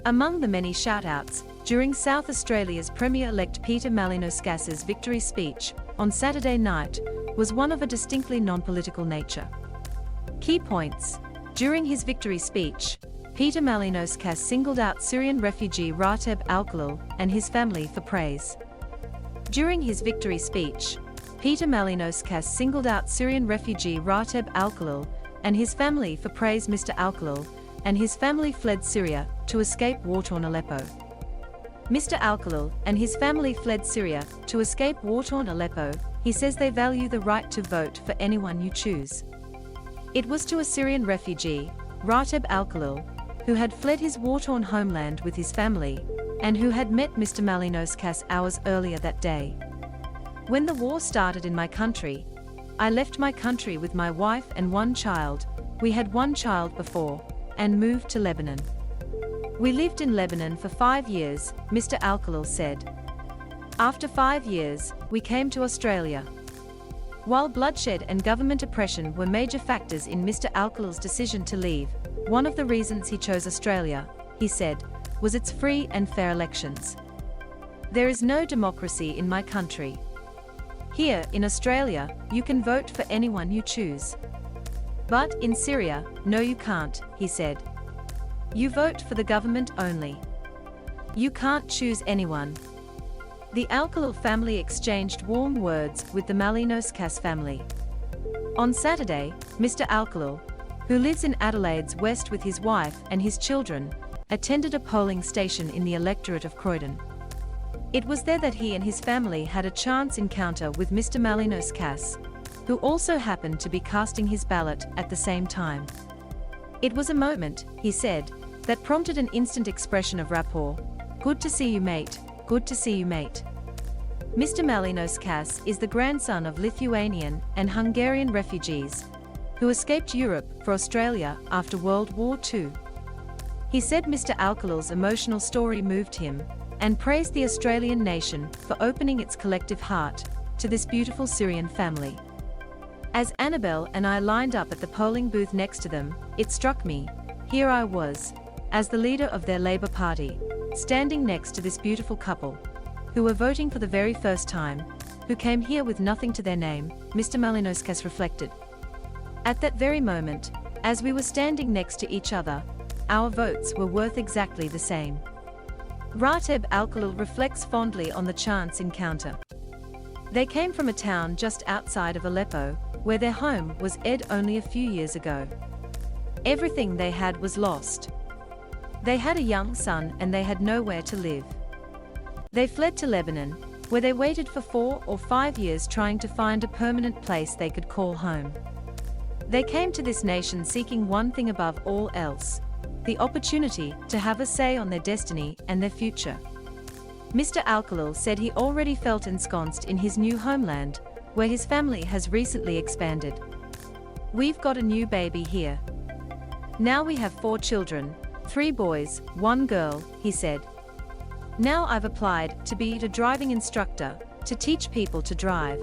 Among the many shout-outs, during South Australia's Premier-elect Peter Malinauskas' victory speech on Saturday night, was one of a distinctly non-political nature. Key points. During his victory speech, Peter Malinauskas singled out Syrian refugee Rateb Alkhalil and his family for praise. During his victory speech, Peter Malinauskas singled out Syrian refugee Rateb Alkhalil and his family for praise. Mr Alkhalil and his family fled Syria to escape war-torn Aleppo. Mr Alkhalil and his family fled Syria to escape war-torn Aleppo. He says they value the right to vote for anyone you choose. It was to a Syrian refugee, Rateb Alkhalil, who had fled his war-torn homeland with his family, and who had met Mr Malinauskas hours earlier that day. When the war started in my country, I left my country with my wife and one child. We had one child before, and moved to Lebanon. We lived in Lebanon for 5 years, Mr Alkhalil said. After 5 years, we came to Australia. While bloodshed and government oppression were major factors in Mr Alkhalil's decision to leave, one of the reasons he chose Australia, he said, was its free and fair elections. There is no democracy in my country. Here, in Australia, you can vote for anyone you choose. But in Syria, no you can't, he said. You vote for the government only. You can't choose anyone. The Alkhalil family exchanged warm words with the Malinauskas family. On Saturday, Mr Alkhalil, who lives in Adelaide's West with his wife and his children, attended a polling station in the electorate of Croydon. It was there that he and his family had a chance encounter with Mr Malinauskas, who also happened to be casting his ballot at the same time. It was a moment, he said, that prompted an instant expression of rapport. Good to see you, mate. Good to see you, mate. Mr Malinauskas is the grandson of Lithuanian and Hungarian refugees who escaped Europe for Australia after World War II. He said Mr Alkhalil's emotional story moved him and praised the Australian nation for opening its collective heart to this beautiful Syrian family. As Annabelle and I lined up at the polling booth next to them, it struck me, here I was, as the leader of their Labour Party, standing next to this beautiful couple, who were voting for the very first time, who came here with nothing to their name, Mr Malinauskas reflected. At that very moment, as we were standing next to each other, our votes were worth exactly the same. Rateb Alkhalil reflects fondly on the chance encounter. They came from a town just outside of Aleppo, where their home was only a few years ago. Everything they had was lost. They had a young son and they had nowhere to live. They fled to Lebanon, where they waited for 4 or 5 years trying to find a permanent place they could call home. They came to this nation seeking one thing above all else, the opportunity to have a say on their destiny and their future. Mr Alkhalil said he already felt ensconced in his new homeland, where his family has recently expanded. We've got a new baby here. Now we have 4 children, 3 boys, 1 girl, he said. Now I've applied to be a driving instructor, to teach people to drive.